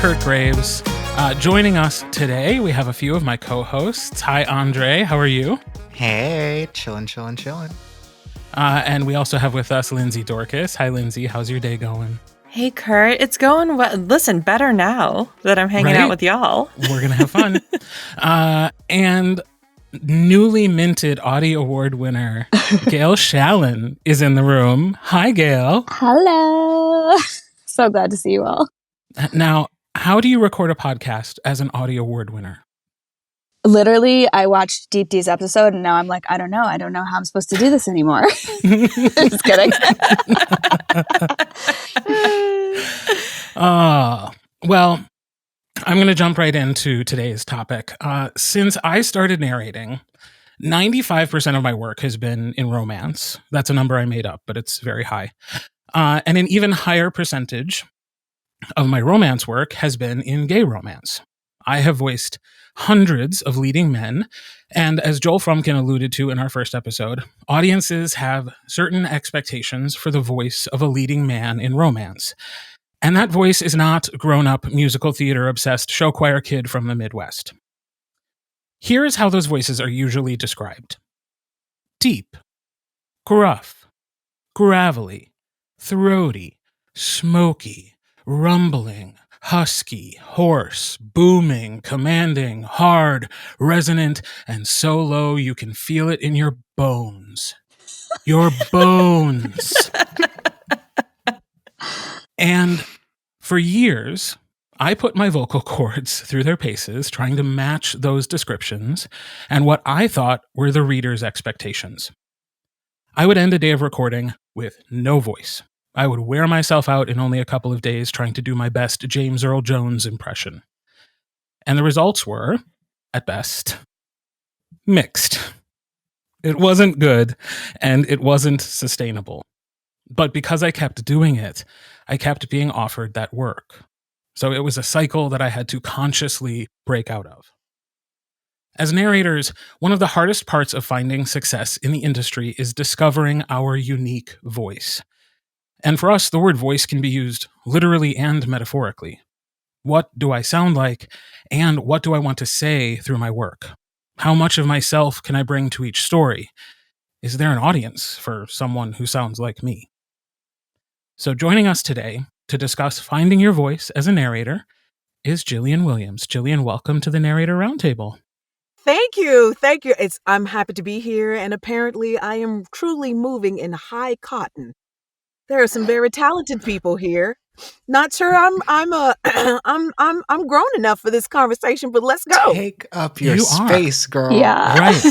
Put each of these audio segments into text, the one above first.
Kirt Graves. Joining us today, we have a few of my co-hosts. Hi, André. How are you? Hey, chillin'. And we also have with us Lindsey Dorcus. Hi, Lindsey. How's your day going? Hey, Kirt. It's going well. Listen, better now that I'm hanging out with y'all. We're going to have fun. And newly minted Audie Award winner, Gail Shalan, is in the room. Hi, Gail. Hello. So glad to see you all. Now, how do you record a podcast as an Audie Award winner? Literally, I watched Deep D's episode and now I'm like, I don't know how I'm supposed to do this anymore. Just kidding. Well, I'm going to jump right into today's topic. Since I started narrating, 95% of my work has been in romance. That's a number I made up, but it's very high. And an even higher percentage of my romance work has been in gay romance. I have voiced hundreds of leading men, and as Joel Frumkin alluded to in our first episode, audiences have certain expectations for the voice of a leading man in romance. And that voice is not grown-up, musical theater-obsessed show choir kid from the Midwest. Here is how those voices are usually described. Deep, gruff, gravelly, throaty, smoky, rumbling, husky, hoarse, booming, commanding, hard, resonant, and so low you can feel it in your bones. Your bones. And for years, I put my vocal cords through their paces, trying to match those descriptions and what I thought were the reader's expectations. I would end a day of recording with no voice. I would wear myself out in only a couple of days trying to do my best James Earl Jones impression. And the results were, at best, mixed. It wasn't good, and it wasn't sustainable. But because I kept doing it, I kept being offered that work. So it was a cycle that I had to consciously break out of. As narrators, one of the hardest parts of finding success in the industry is discovering our unique voice. And for us, the word voice can be used literally and metaphorically. What do I sound like, and what do I want to say through my work? How much of myself can I bring to each story? Is there an audience for someone who sounds like me? So joining us today to discuss finding your voice as a narrator is Gillian Williams. Gillian, welcome to the Narrator Roundtable. Thank you. I'm happy to be here, and apparently I am truly moving in high cotton. There are some very talented people here. Not sure I'm grown enough for this conversation, but let's go. Take up your space, girl. Yeah. Right.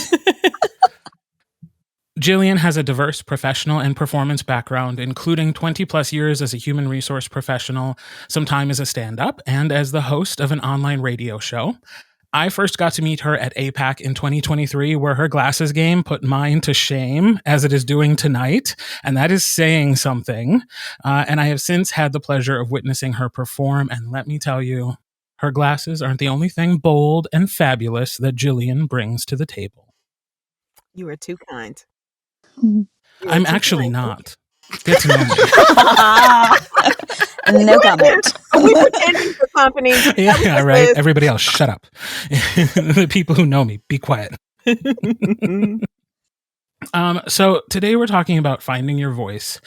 Gillian has a diverse professional and performance background, including 20 plus years as a human resource professional, some time as a stand-up, and as the host of an online radio show. I first got to meet her at APAC in 2023, where her glasses game put mine to shame, as it is doing tonight, and that is saying something. And I have since had the pleasure of witnessing her perform, and let me tell you, her glasses aren't the only thing bold and fabulous that Gillian brings to the table. You are too kind. I'm actually not. Get to know me. No comment. We pretending for company. Yeah, right. Everybody else, shut up. The people who know me, be quiet. So today we're talking about finding your voice,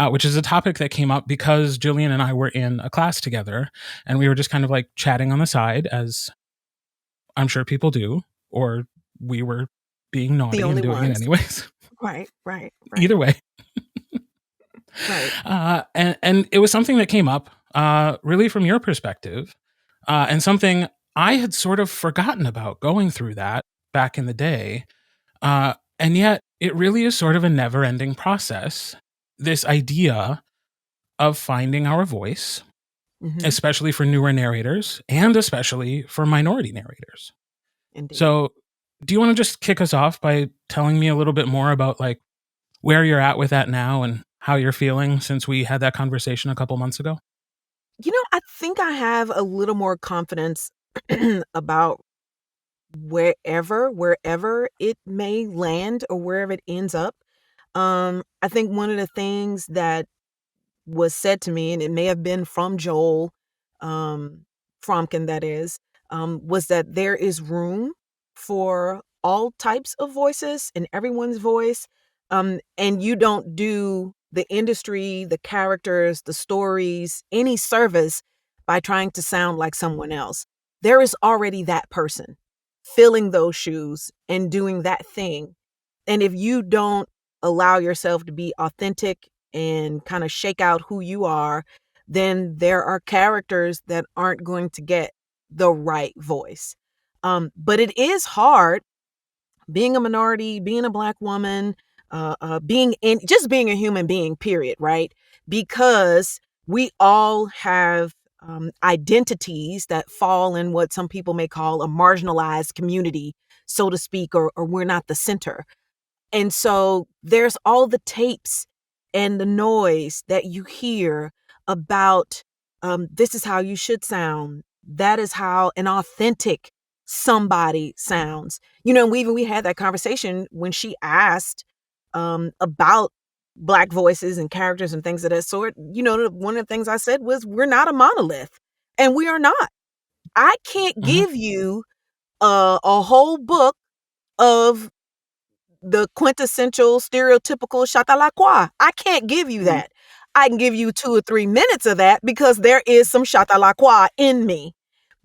which is a topic that came up because Gillian and I were in a class together, and we were just kind of like chatting on the side, as I'm sure people do, or we were being naughty and doing it anyways. Right. Either way. Right. And it was something that came up really from your perspective, and something I had sort of forgotten about going through that back in the day. And yet it really is sort of a never-ending process, this idea of finding our voice, especially for newer narrators and especially for minority narrators. Indeed. So do you want to just kick us off by telling me a little bit more about like where you're at with that now and how you're feeling since we had that conversation a couple months ago? I think I have a little more confidence about wherever it may land or wherever it ends up. I think one of the things that was said to me, and it may have been from Joel, Fromkin, that is, was that there is room for all types of voices and everyone's voice. And you don't do the industry, the characters, the stories, any service by trying to sound like someone else. There is already that person filling those shoes and doing that thing. And if you don't allow yourself to be authentic and kind of shake out who you are, then there are characters that aren't going to get the right voice. But it is hard being a minority, being a Black woman, being a human being, period, right? Because we all have identities that fall in what some people may call a marginalized community, so to speak, or we're not the center. And so there's all the tapes and the noise that you hear about this is how you should sound. That is how an authentic somebody sounds. We had that conversation when she asked about Black voices and characters and things of that sort. One of the things I said was, we're not a monolith, and we are not. I can't give you a whole book of the quintessential stereotypical Chatalaqua. I can't give you that. I can give you 2 or 3 minutes of that because there is some Chatalaqua in me.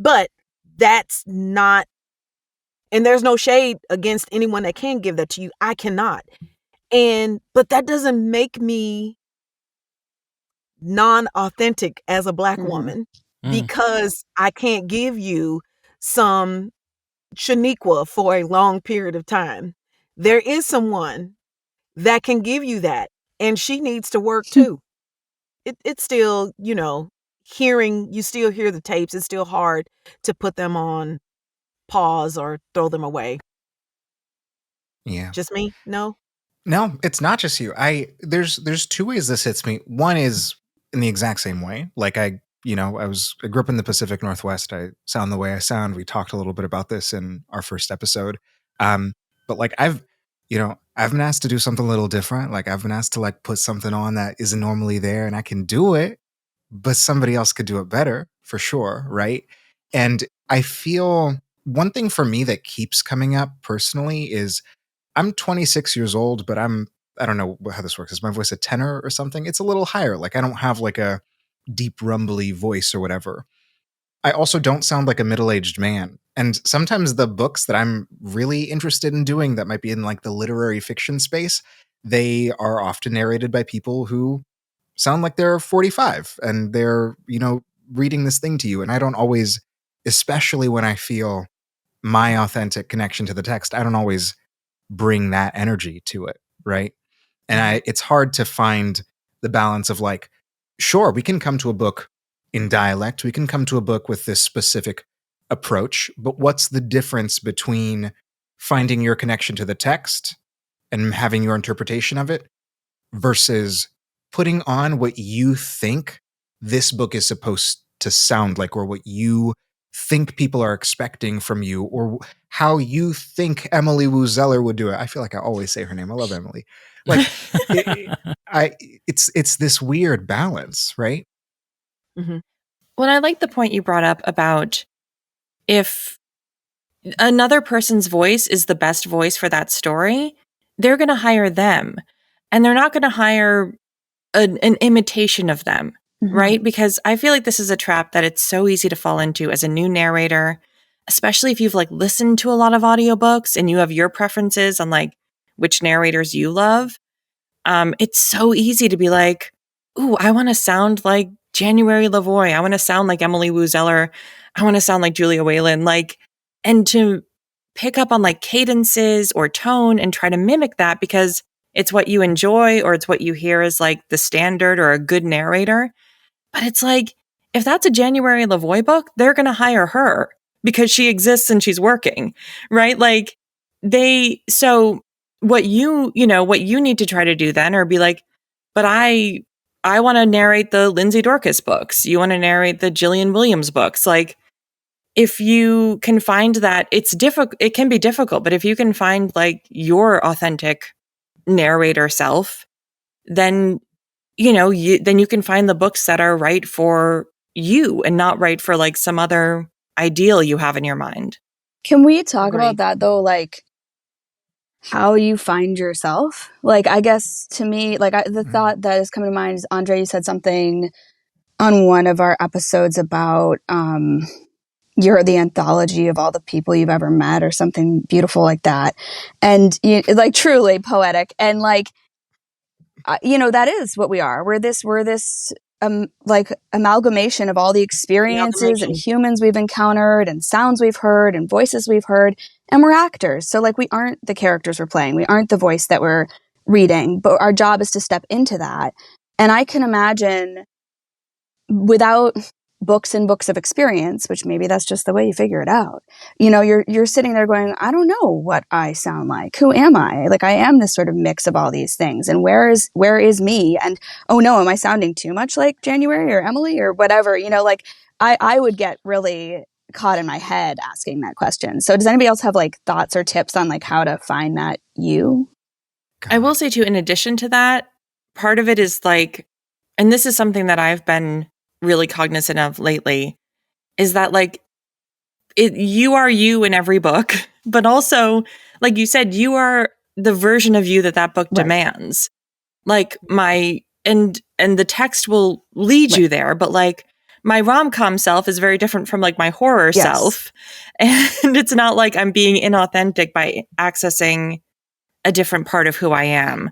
But that's not, and there's no shade against anyone that can give that to you. I cannot. But that doesn't make me non-authentic as a Black woman because I can't give you some Shaniqua for a long period of time. There is someone that can give you that, and she needs to work too. It's still, you still hear the tapes. It's still hard to put them on pause or throw them away. Yeah. Just me? No, it's not just you. There's 2 ways this hits me. One is in the exact same way. Like I grew up in the Pacific Northwest. I sound the way I sound. We talked a little bit about this in our first episode. But like I've been asked to do something a little different. Like I've been asked to like put something on that isn't normally there, and I can do it, but somebody else could do it better for sure, right? And I feel one thing for me that keeps coming up personally is I'm 26 years old, but I don't know how this works. Is my voice a tenor or something? It's a little higher. Like I don't have like a deep rumbly voice or whatever. I also don't sound like a middle-aged man. And sometimes the books that I'm really interested in doing that might be in like the literary fiction space, they are often narrated by people who sound like they're 45 and they're, reading this thing to you. And I don't always, especially when I feel my authentic connection to the text, I don't always bring that energy to it, right? And it's hard to find the balance of like, sure, we can come to a book in dialect, we can come to a book with this specific approach, but what's the difference between finding your connection to the text and having your interpretation of it versus putting on what you think this book is supposed to sound like, or what you think people are expecting from you, or how you think Emily Wu Zeller would do it. I feel like I always say her name. I love Emily. Like it's this weird balance, right? Mm-hmm. Well, I like the point you brought up about if another person's voice is the best voice for that story, they're going to hire them, and they're not going to hire an imitation of them, right? Because I feel like this is a trap that it's so easy to fall into as a new narrator, especially if you've like listened to a lot of audiobooks and you have your preferences on like which narrators you love. It's so easy to be like, ooh, I want to sound like January Lavoie. I want to sound like Emily Wu Zeller. I want to sound like Julia Whalen. Like, and to pick up on like cadences or tone and try to mimic that because it's what you enjoy or it's what you hear as like the standard or a good narrator. But it's like, if that's a January Lavoie book, they're going to hire her because she exists and she's working, right? Like so what you need to try to do then, or be like, but I want to narrate the Lindsey Dorcus books. You want to narrate the Gillian Williams books. Like, if you can find that, it's difficult. It can be difficult, but if you can find like your authentic narrator self, then you can find the books that are right for you and not write for like some other ideal you have in your mind. Can we talk Agree. about that though? Like how you find yourself? Like, I guess to me, like the thought that is coming to mind is, André, you said something on one of our episodes about, you're the anthology of all the people you've ever met or something beautiful like that. And you, like truly poetic. And like, that is what we are. We're this like amalgamation of all the experiences and Amalgamation. humans we've encountered and sounds we've heard and voices we've heard. And we're actors. So like we aren't the characters we're playing. We aren't the voice that we're reading, but our job is to step into that. And I can imagine without books and books of experience, which maybe that's just the way you figure it out. You're sitting there going, I don't know what I sound like. Who am I? Like I am this sort of mix of all these things. And where is me? And oh no, am I sounding too much like January or Emily or whatever? Like I would get really caught in my head asking that question. So does anybody else have like thoughts or tips on like how to find that you? I will say too, in addition to that, part of it is like, and this is something that I've been really cognizant of lately, is that like you are you in every book, but also, like you said, you are the version of you that book Right. demands. Like and the text will lead you there, but like my rom-com self is very different from like my horror self. And it's not like I'm being inauthentic by accessing a different part of who I am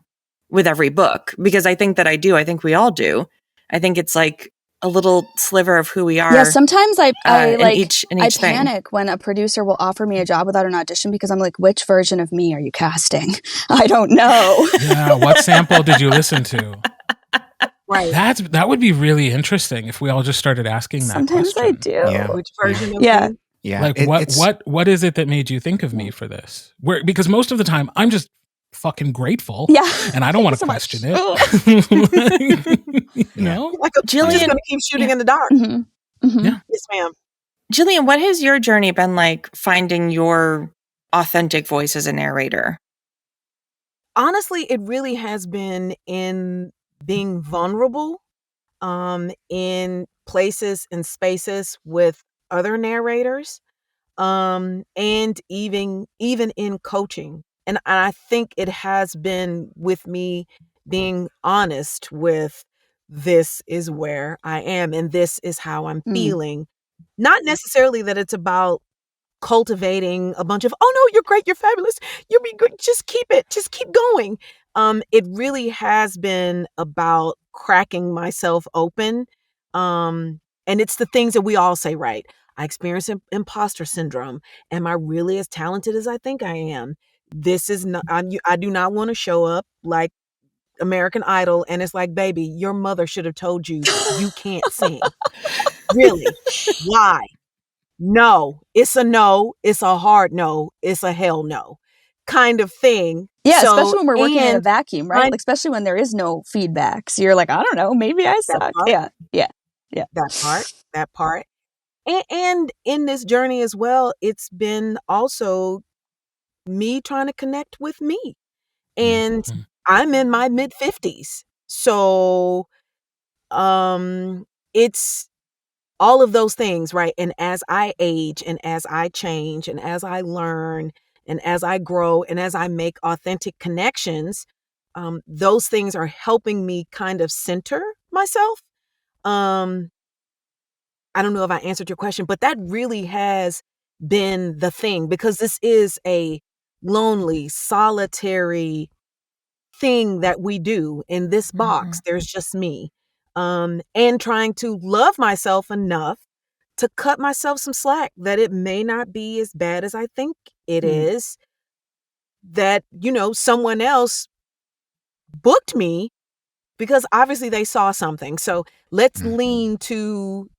with every book, because I think that I do. I think we all do. I think it's like a little sliver of who we are. Yeah, sometimes I in each I thing. panic when a producer will offer me a job without an audition because I'm like, which version of me are you casting? I don't know. Yeah, what sample did you listen to? Right. That would be really interesting if we all just started asking that Sometimes question. I do. Yeah. Which version of Yeah. me? Yeah. Like what is it that made you think of me for this? Because most of the time I'm just fucking grateful. Yeah. And I don't want to so question much. it. You know? Like I'm just Gillian- going to keep shooting in the dark. Mm-hmm. Mm-hmm. Yeah. Yes, ma'am. Gillian, what has your journey been like finding your authentic voice as a narrator? Honestly, it really has been in being vulnerable, in places and spaces with other narrators, and even in coaching. And I think it has been with me being honest with, this is where I am and this is how I'm feeling. Not necessarily that it's about cultivating a bunch of, oh no, you're great, you're fabulous, you'll be good, just keep going. It really has been about cracking myself open. And it's the things that we all say, right? I experience imposter syndrome. Am I really as talented as I think I am? This is not, I do not want to show up like American Idol and it's like, baby, your mother should have told you you can't sing. Really? Why? No, it's a no, it's a hard no, it's a hell no kind of thing. Yeah, So, especially when we're working in a and vacuum, right? Like, especially when there is no feedback. So you're like, I don't know, maybe I suck. part. Yeah. that part. And in this journey as well, it's been also me trying to connect with me. And I'm in my mid 50s. So it's all of those things, right? And as I age and as I change and as I learn and as I grow and as I make authentic connections, those things are helping me kind of center myself. I don't know if I answered your question, but that really has been the thing, because this is a lonely, solitary thing that we do in this box. There's just me. And trying to love myself enough to cut myself some slack, that it may not be as bad as I think it is, that, someone else booked me because obviously they saw something. So let's lean to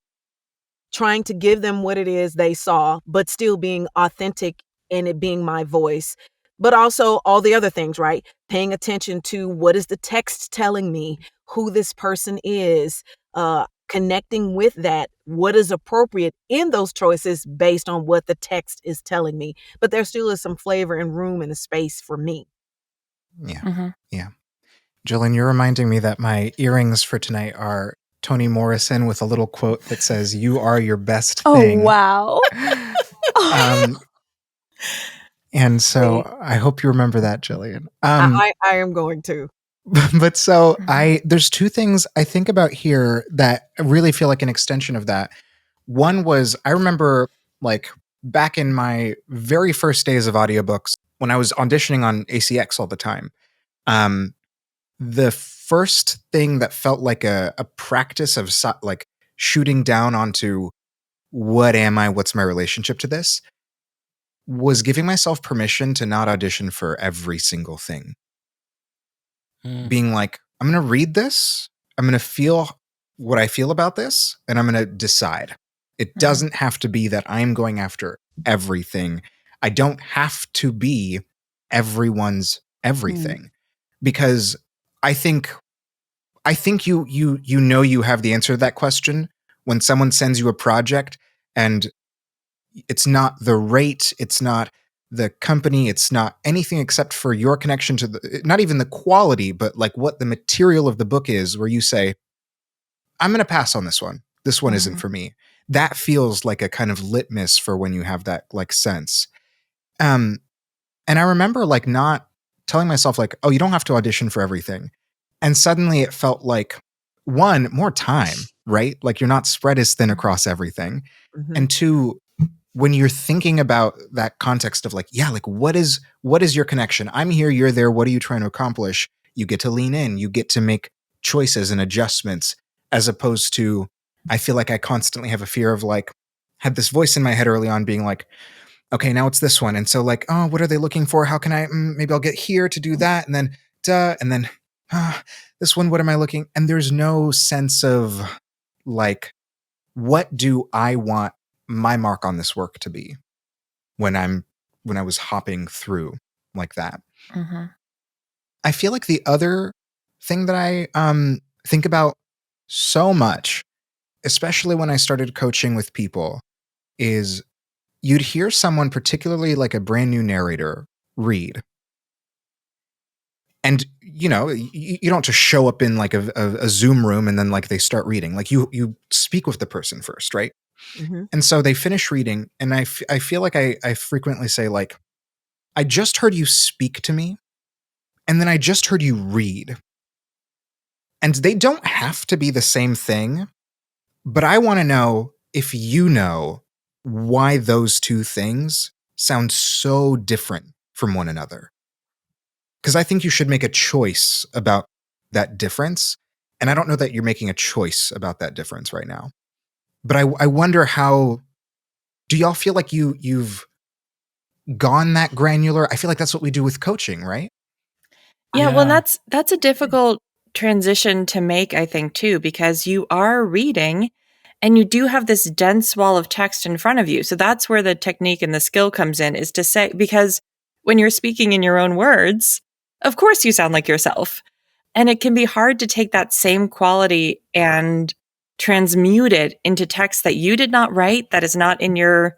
trying to give them what it is they saw, but still being authentic and it being my voice. But also all the other things, right? Paying attention to what is the text telling me, who this person is, connecting with that, what is appropriate in those choices based on what the text is telling me. But there still is some flavor and room and a space for me. Yeah. Yeah. Gillian, you're reminding me that my earrings for tonight are Toni Morrison with a little quote that says, "You are your best Oh, thing." wow. And so I hope you remember that, Gillian. I am going to. But so there's two things I think about here that really feel like an extension of that. One was, I remember like back in my very first days of audiobooks when I was auditioning on ACX all the time. The first thing that felt like a practice of like shooting down onto what am I, what's my relationship to this, was giving myself permission to not audition for every single thing. Being like, I'm going to read this, I'm going to feel what I feel about this, and I'm going to decide. It doesn't have to be that I'm going after everything. I don't have to be everyone's everything. Because I think you know you have the answer to that question when someone sends you a project and it's not the rate, it's not the company, it's not anything except for your connection to not even the quality, but like what the material of the book is, where you say, I'm going to pass on this one. This one isn't for me. That feels like a kind of litmus for when you have that like sense. And I remember like not telling myself like, oh, you don't have to audition for everything. And suddenly it felt like, one, more time, right? Like you're not spread as thin across everything. And two, when you're thinking about that context of like, yeah, like what is your connection? I'm here, you're there. What are you trying to accomplish? You get to lean in, you get to make choices and adjustments, as opposed to, I feel like I constantly have a fear of like, had this voice in my head early on being like, okay, now it's this one. And so like, oh, what are they looking for? How can I, maybe I'll get here to do that. And then, this one, what am I looking? And there's no sense of like, what do I want my mark on this work to be when I was hopping through like that. I feel like the other thing that I think about so much, especially when I started coaching with people, is you'd hear someone, particularly like a brand new narrator, read. And, you know, you don't just show up in like a Zoom room and then like they start reading. Like you speak with the person first, right? And so they finish reading, and I feel like I frequently say like, I just heard you speak to me, and then I just heard you read. And they don't have to be the same thing, but I want to know if you know why those two things sound so different from one another. Because I think you should make a choice about that difference. And I don't know that you're making a choice about that difference right now. But I wonder how, do y'all feel like you've gone that granular? I feel like that's what we do with coaching, right? Yeah, well, that's a difficult transition to make, I think, too, because you are reading and you do have this dense wall of text in front of you. So that's where the technique and the skill comes in, is to say, because when you're speaking in your own words, of course you sound like yourself. And it can be hard to take that same quality and transmute it into text that you did not write, that is not in your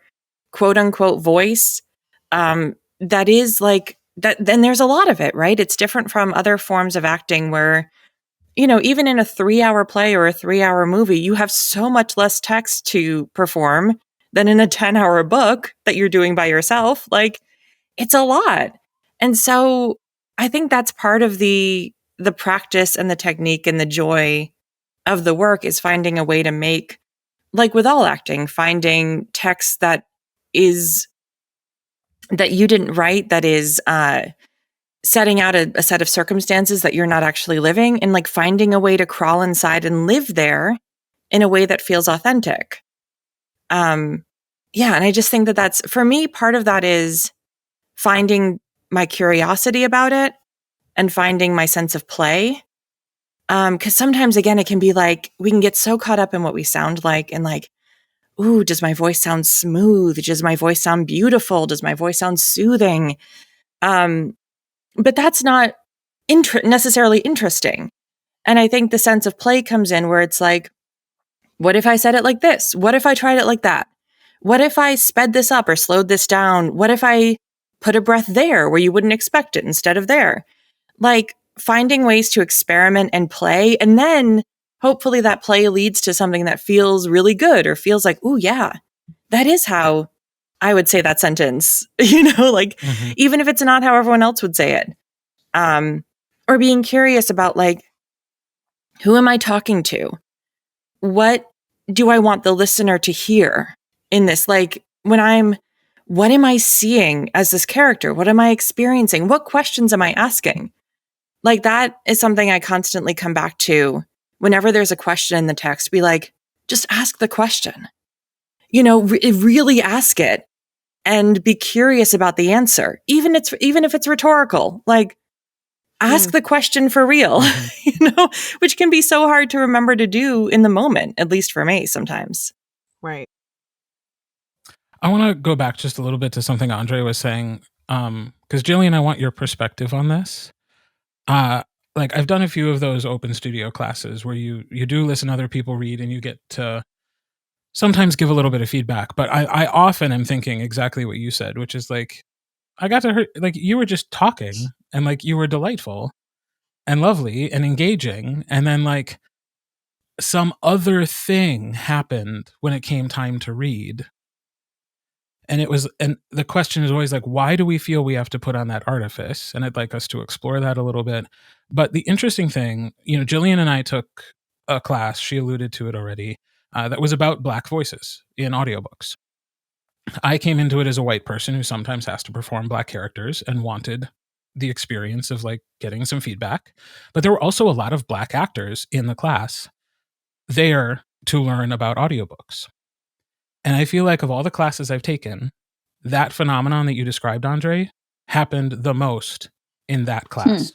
quote unquote voice. That is like that. Then there's a lot of it, right? It's different from other forms of acting where, you know, even in a 3-hour play or a 3-hour movie, you have so much less text to perform than in a 10-hour book that you're doing by yourself. Like, it's a lot. And so I think that's part of the practice and the technique and the joy of the work, is finding a way to make, like with all acting, finding text that you didn't write, that is setting out a set of circumstances that you're not actually living, and like finding a way to crawl inside and live there in a way that feels authentic. And I just think that that's, for me, part of that is finding my curiosity about it and finding my sense of play. Because sometimes, again, it can be like, we can get so caught up in what we sound like, and like, ooh, does my voice sound smooth? Does my voice sound beautiful? Does my voice sound soothing? But that's not necessarily interesting. And I think the sense of play comes in where it's like, what if I said it like this? What if I tried it like that? What if I sped this up or slowed this down? What if I put a breath there where you wouldn't expect it instead of there? Like, finding ways to experiment and play, and then hopefully that play leads to something that feels really good or feels like, oh yeah, that is how I would say that sentence, like even if it's not how everyone else would say it. Or being curious about like, who am I talking to? What do I want the listener to hear in this? Like what am I seeing as this character? What am I experiencing? What questions am I asking? Like that is something I constantly come back to whenever there's a question in the text. Be like, just ask the question, really ask it and be curious about the answer. Even if it's rhetorical, like ask the question for real, which can be so hard to remember to do in the moment, at least for me sometimes. Right. I want to go back just a little bit to something André was saying, because Gillian, I want your perspective on this. Like I've done a few of those open studio classes where you do listen to other people read and you get to sometimes give a little bit of feedback. But I often am thinking exactly what you said, which is like, I got to hear, like you were just talking and like you were delightful and lovely and engaging. And then like some other thing happened when it came time to read. And the question is always like, why do we feel we have to put on that artifice? And I'd like us to explore that a little bit. But the interesting thing, Gillian and I took a class, she alluded to it already, that was about Black voices in audiobooks. I came into it as a white person who sometimes has to perform Black characters and wanted the experience of like getting some feedback. But there were also a lot of Black actors in the class there to learn about audiobooks. And I feel like of all the classes I've taken, that phenomenon that you described, André, happened the most in that class.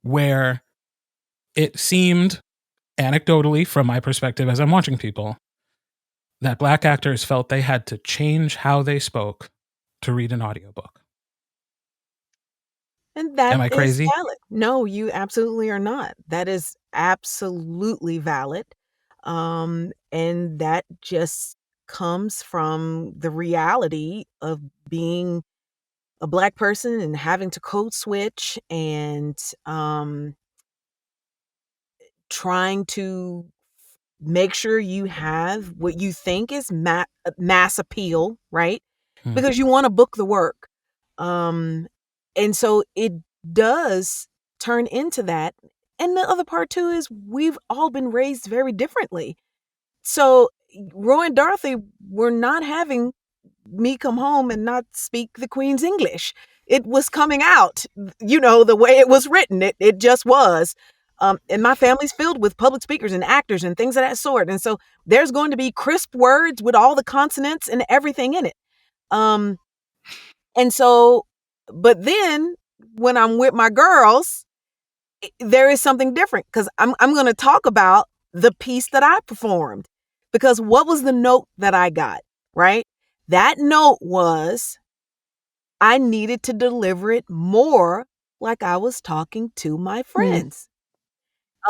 Where it seemed, anecdotally, from my perspective as I'm watching people, that Black actors felt they had to change how they spoke to read an audiobook. And that Am I is crazy? valid. No, you absolutely are not. That is absolutely valid. And that just comes from the reality of being a Black person and having to code switch and trying to make sure you have what you think is mass appeal, right? Because you want to book the work. And so it does turn into that. And the other part too is we've all been raised very differently. So Roy and Dorothy were not having me come home and not speak the Queen's English. It was coming out, the way it was written. It just was. And my family's filled with public speakers and actors and things of that sort. And so there's going to be crisp words with all the consonants and everything in it. And so, but then when I'm with my girls, there is something different because I'm going to talk about the piece that I performed. Because what was the note that I got, right? That note was I needed to deliver it more like I was talking to my friends,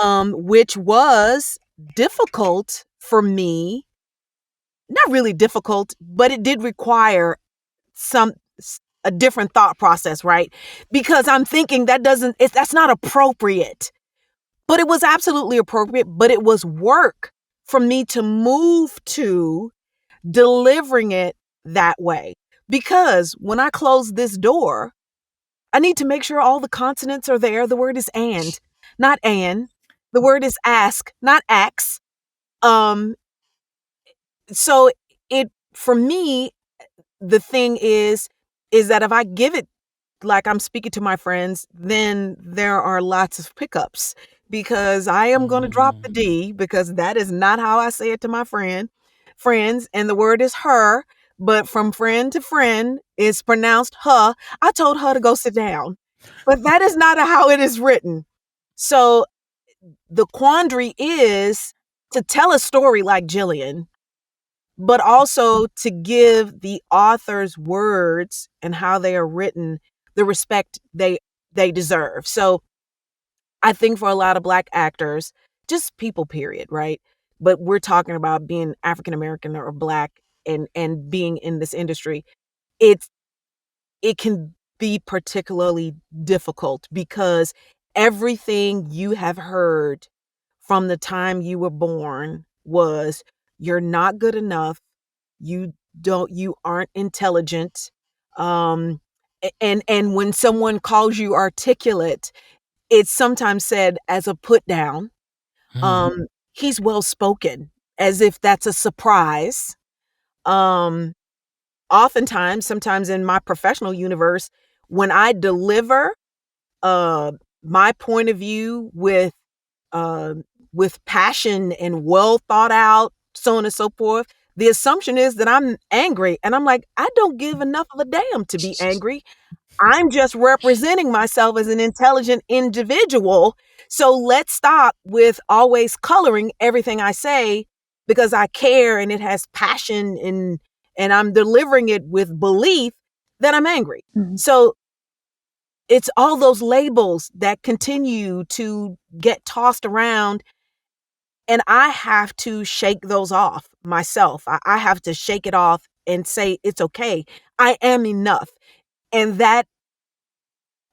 which was difficult for me. Not really difficult, but it did require a different thought process, right? Because I'm thinking that's not appropriate. But it was absolutely appropriate, but it was work for me to move to delivering it that way. Because when I close this door, I need to make sure all the consonants are there. The word is and, not an. The word is ask, not ax. So for me, the thing is that if I give it like I'm speaking to my friends, then there are lots of pickups because I am going to drop the D because that is not how I say it to my friends. And the word is her, but from friend to friend it's pronounced her. I told her to go sit down, but that is not how it is written. So the quandary is to tell a story like Gillian, but also to give the author's words and how they are written the respect they deserve. So I think for a lot of Black actors, just people, period, right? But we're talking about being African American or Black and being in this industry. It can be particularly difficult because everything you have heard from the time you were born was, you're not good enough, you aren't intelligent, and when someone calls you articulate, it's sometimes said as a put down. He's well spoken, as if that's a surprise. Oftentimes, sometimes in my professional universe, when I deliver my point of view uh, with passion and well thought out, so on and so forth, the assumption is that I'm angry. And I'm like, I don't give enough of a damn to be angry. I'm just representing myself as an intelligent individual. So let's stop with always coloring everything I say because I care and it has passion and I'm delivering it with belief that I'm angry. Mhm. So it's all those labels that continue to get tossed around. And I have to shake those off myself. I have to shake it off and say, it's okay. I am enough. And that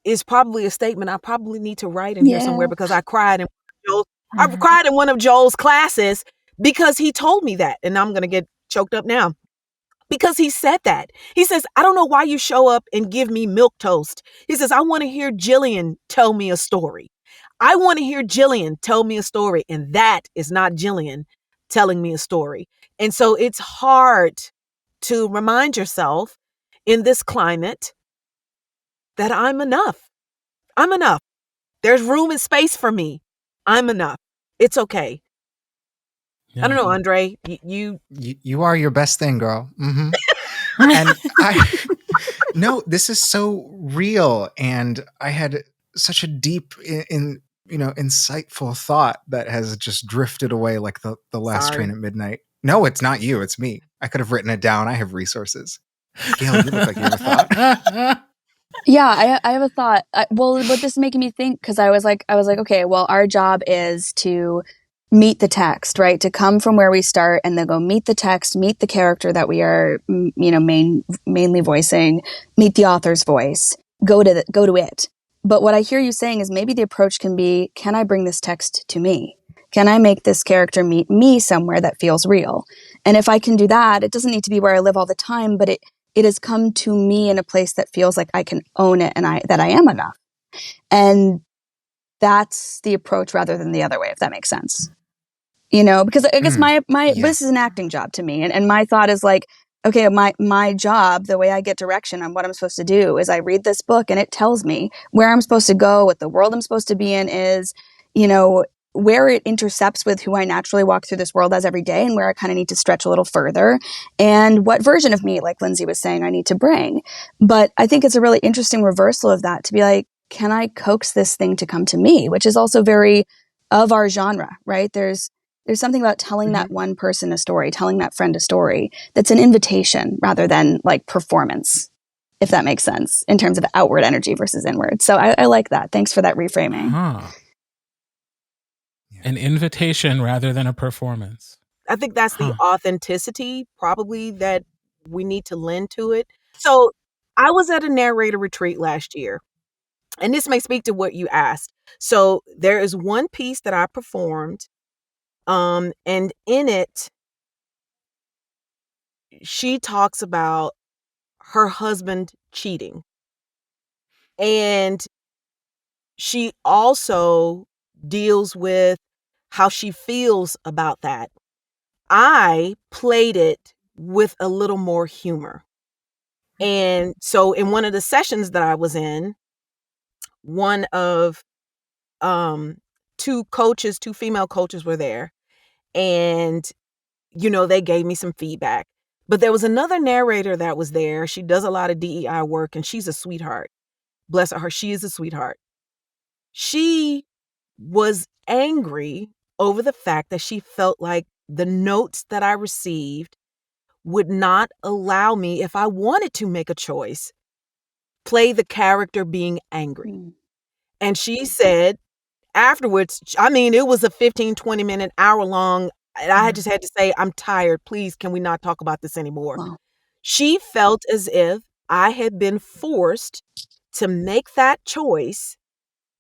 is probably a statement I probably need to write in here somewhere, Yeah. because I've cried in one of Joel's classes because he told me that. And I'm going to get choked up now. Because he said that. He says, I don't know why you show up and give me milk toast. He says, I want to hear Gillian tell me a story. I want to hear Gillian tell me a story. And that is not Gillian telling me a story. And so it's hard to remind yourself in this climate that I'm enough. I'm enough. There's room and space for me. I'm enough. It's okay. Yeah. I don't know, André, You are your best thing, girl. And no, this is so real. And I had such a deep, insightful thought that has just drifted away like the last Sorry. train at midnight. No, it's not you. It's me. I could have written it down. I have resources. Gail, you look like you have a thought. Yeah, I have a thought. Well, what this is making me think, because I was like, okay, well, our job is to meet the text, right? To come from where we start and then go meet the text, meet the character that we are, mainly voicing, meet the author's voice, go to it. But what I hear you saying is maybe the approach can be, can I bring this text to me? Can I make this character meet me somewhere that feels real? And if I can do that, it doesn't need to be where I live all the time, but it has come to me in a place that feels like I can own it and that I am enough. And that's the approach rather than the other way, if that makes sense. Because I guess this is an acting job to me. And my thought is like, okay, my job, the way I get direction on what I'm supposed to do is I read this book and it tells me where I'm supposed to go, what the world I'm supposed to be in is, where it intercepts with who I naturally walk through this world as every day and where I kind of need to stretch a little further and what version of me, like Lindsey was saying, I need to bring. But I think it's a really interesting reversal of that to be like, can I coax this thing to come to me, which is also very of our genre, right? There's something about telling that one person a story, telling that friend a story that's an invitation rather than like performance, if that makes sense, in terms of outward energy versus inward. So I like that. Thanks for that reframing. Huh. An invitation rather than a performance. I think that's the authenticity probably that we need to lend to it. So I was at a narrator retreat last year, and this may speak to what you asked. So there is one piece that I performed, and in it, she talks about her husband cheating. And she also deals with how she feels about that. I played it with a little more humor. And so in one of the sessions that I was in, one of two female coaches were there, and they gave me some feedback. But there was another narrator that was there. She does a lot of DEI work and she's a sweetheart. Bless her, she is a sweetheart. She was angry over the fact that she felt like the notes that I received would not allow me, if I wanted to make a choice, play the character being angry. And she said afterwards, it was a 15, 20 minute, hour long. And I just had to say, I'm tired. Please, can we not talk about this anymore? Wow. She felt as if I had been forced to make that choice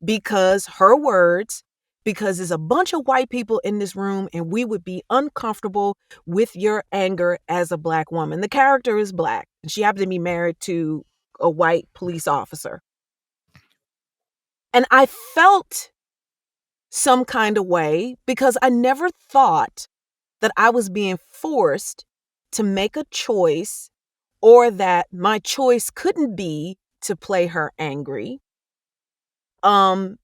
because her words, because there's a bunch of white people in this room and we would be uncomfortable with your anger as a Black woman. The character is Black and she happened to be married to a white police officer. And I felt some kind of way because I never thought that I was being forced to make a choice or that my choice couldn't be to play her angry. But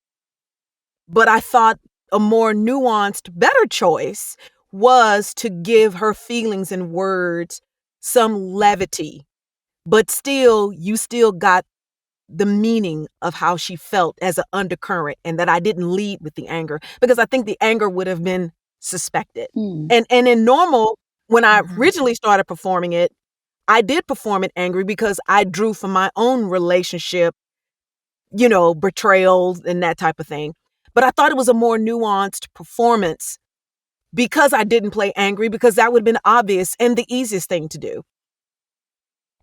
I thought a more nuanced, better choice was to give her feelings and words some levity, but still, you still got the meaning of how she felt as an undercurrent, and that I didn't lead with the anger because I think the anger would have been suspected. And in normal, when I originally started performing it, I did perform it angry because I drew from my own relationship, betrayals and that type of thing. But I thought it was a more nuanced performance because I didn't play angry, because that would have been obvious and the easiest thing to do.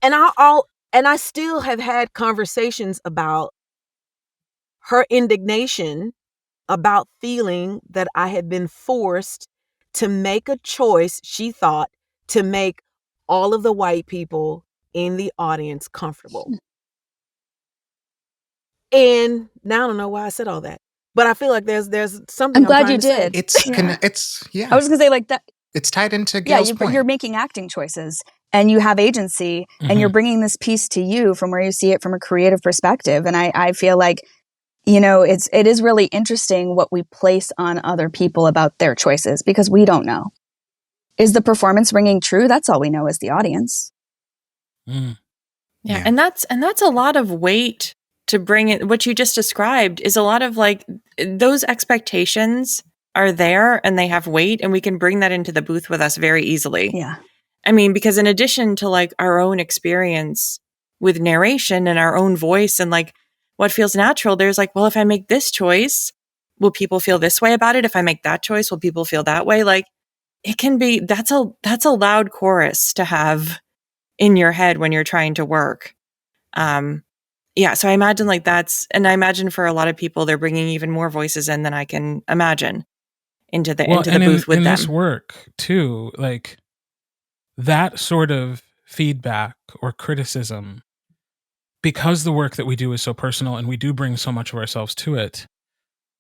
And I still have had conversations about her indignation about feeling that I had been forced to make a choice, she thought, to make all of the white people in the audience comfortable. And now I don't know why I said all that, but I feel like there's something I'm glad trying you to say. did. It's I was gonna say like that. It's tied into Gail's point. You're making acting choices and you have agency and you're bringing this piece to you from where you see it from a creative perspective. And I feel like, it is really interesting what we place on other people about their choices because we don't know. Is the performance ringing true? That's all we know as the audience. Yeah. And that's a lot of weight to bring it. What you just described is a lot of like those expectations are there and they have weight, and we can bring that into the booth with us very easily. Yeah. I mean, because in addition to like our own experience with narration and our own voice and like what feels natural, there's like, well, if I make this choice, will people feel this way about it? If I make that choice, will people feel that way? Like it can be, that's a loud chorus to have in your head when you're trying to work. So I imagine like and I imagine for a lot of people, they're bringing even more voices in than I can imagine into the booth with in them. This work too, like that sort of feedback or criticism, because the work that we do is so personal and we do bring so much of ourselves to it,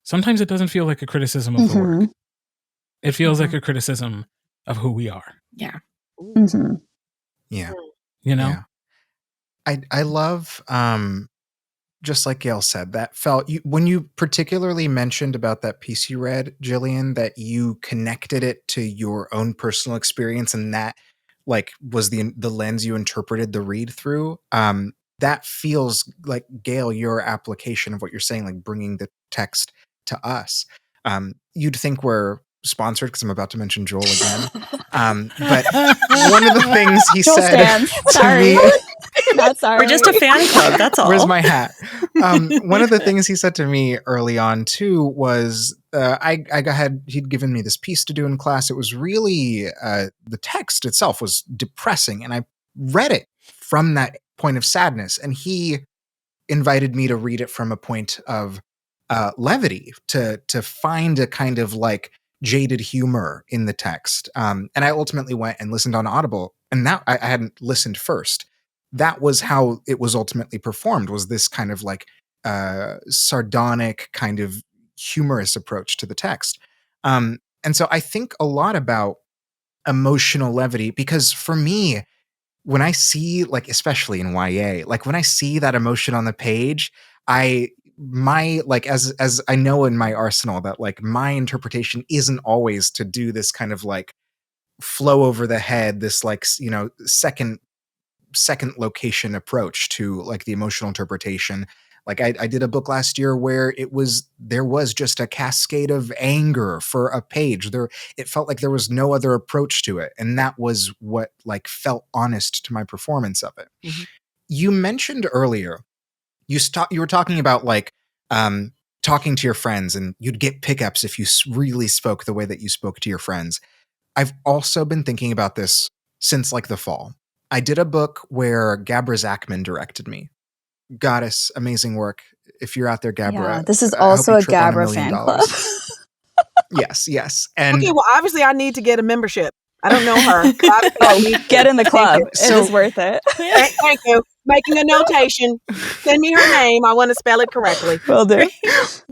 sometimes it doesn't feel like a criticism of the work. It feels like a criticism of who we are. Yeah. Yeah. Yeah. I love, just like Gail said, that felt, when you particularly mentioned about that piece you read, Gillian, that you connected it to your own personal experience and that like was the lens you interpreted the read through. That feels like, Gail, your application of what you're saying, like bringing the text to us. You'd think we're sponsored because I'm about to mention Joel again. But one of the things he Joel said stands. to me, Not sorry. We're just a fan club. That's all. where's my hat? One of the things he said to me early on too was, he'd given me this piece to do in class. It was really, the text itself was depressing. And I read it from that point of sadness. And he invited me to read it from a point of levity, to find a kind of like jaded humor in the text. And I ultimately went and listened on Audible, and that I hadn't listened first. That was how it was ultimately performed, was this kind of like sardonic kind of humorous approach to the text. And so I think a lot about emotional levity, because for me, when I see, like, especially in YA, like when I see that emotion on the page, as I know in my arsenal that like my interpretation isn't always to do this kind of like flow over the head, this like, second location approach to like the emotional interpretation. Like I did a book last year where there was just a cascade of anger for a page. It felt like there was no other approach to it. And that was what like felt honest to my performance of it. Mm-hmm. You mentioned earlier, you were talking about like talking to your friends, and you'd get pickups if you really spoke the way that you spoke to your friends. I've also been thinking about this since like the fall. I did a book where Gabra Zachman directed me. goddess, amazing work. If you're out there, Gabra, Yeah, this is I hope also you a trip on $1 Gabra million. fan club. Yes. And Okay, well, obviously I need to get a membership. I don't know her. But obviously I need to. Get in the Thank club. you. It is worth it. Thank you. Making a notation. Send me her name. I want to spell it correctly. Will do.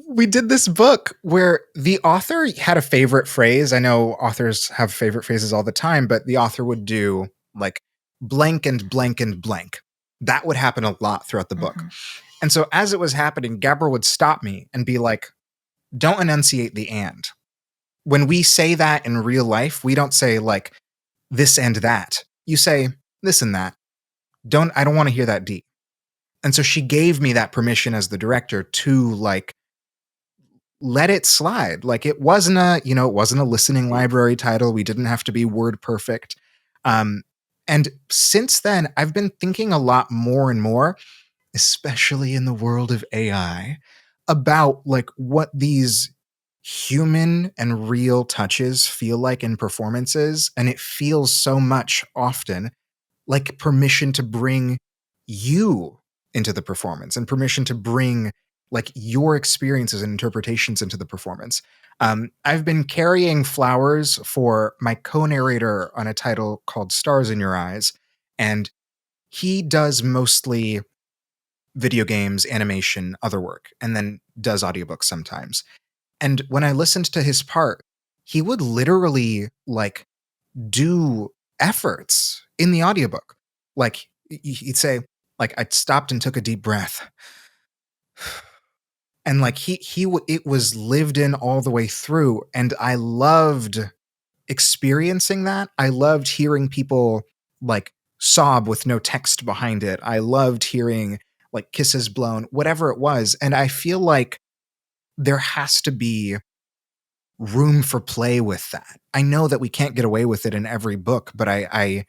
we did this book where the author had a favorite phrase. I know authors have favorite phrases all the time, but the author would do like blank and blank and blank. That would happen a lot throughout the book. And so as it was happening, Gabra would stop me and be like, don't enunciate the and. When we say that in real life, we don't say like this and that. You say this and that. I don't want to hear that D. And so she gave me that permission as the director to like let it slide. Like it wasn't a listening library title. We didn't have to be word perfect. And since then, I've been thinking a lot more and more, especially in the world of AI, about like what these human and real touches feel like in performances. And it feels so much often like permission to bring you into the performance and permission to bring like your experiences and interpretations into the performance. I've been carrying flowers for my co-narrator on a title called Stars in Your Eyes, and he does mostly video games, animation, other work, and then does audiobooks sometimes. And when I listened to his part, he would literally like do efforts in the audiobook. Like he'd say, like, I stopped and took a deep breath. And like it was lived in all the way through. And I loved experiencing that. I loved hearing people like sob with no text behind it. I loved hearing like kisses blown, whatever it was. And I feel like there has to be room for play with that. I know that we can't get away with it in every book, but I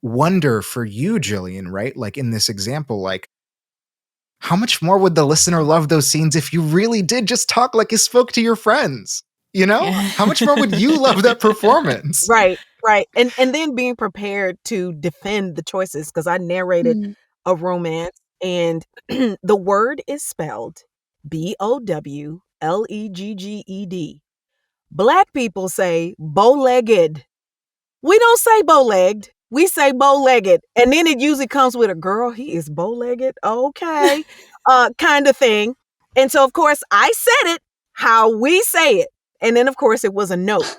wonder for you, Gillian, right? Like in this example, like how much more would the listener love those scenes if you really did just talk like you spoke to your friends? You know? Yeah. How much more would you love that performance? Right. And then being prepared to defend the choices, because I narrated a romance and the word is spelled Bowlegged. Black people say bow-legged. We don't say bow-legged. We say bow-legged. And then it usually comes with a girl, he is bow-legged. Okay. Kind of thing. And so, of course, I said it how we say it. And then, of course, it was a note.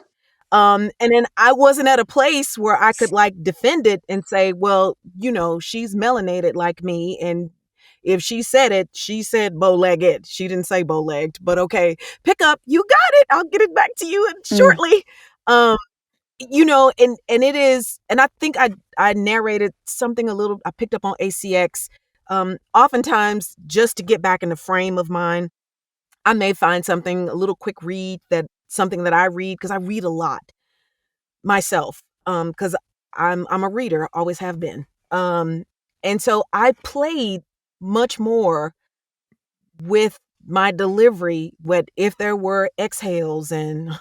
And then I wasn't at a place where I could like defend it and say, well, you know, she's melanated like me. And if she said it, she said bow-legged. She didn't say bow-legged, but okay, pick up. You got it. I'll get it back to you shortly. You know, and it is, and I think I narrated something a little, I picked up on ACX. Oftentimes just to get back in the frame of mind, I may find something, a little quick read something that I read, because I read a lot myself, because I'm a reader, always have been. And so I played much more with my delivery, if there were exhales and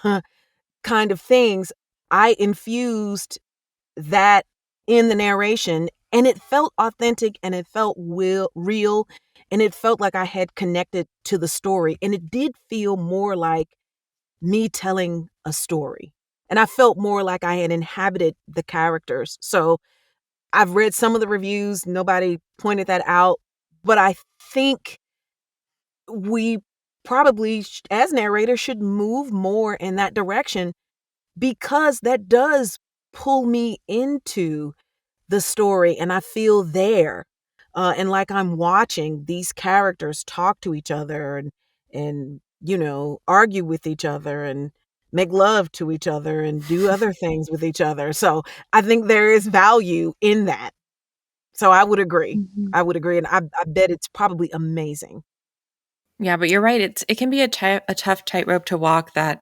kind of things, I infused that in the narration, and it felt authentic and it felt real, and it felt like I had connected to the story, and it did feel more like me telling a story. And I felt more like I had inhabited the characters. So I've read some of the reviews. Nobody pointed that out. But I think we probably, as narrators, should move more in that direction, because that does pull me into the story and I feel there. And like I'm watching these characters talk to each other and you know, argue with each other and make love to each other and do other things with each other. So I think there is value in that. So I would agree. I would agree. And I bet it's probably amazing. Yeah, but you're right. It can be a tough tightrope to walk, that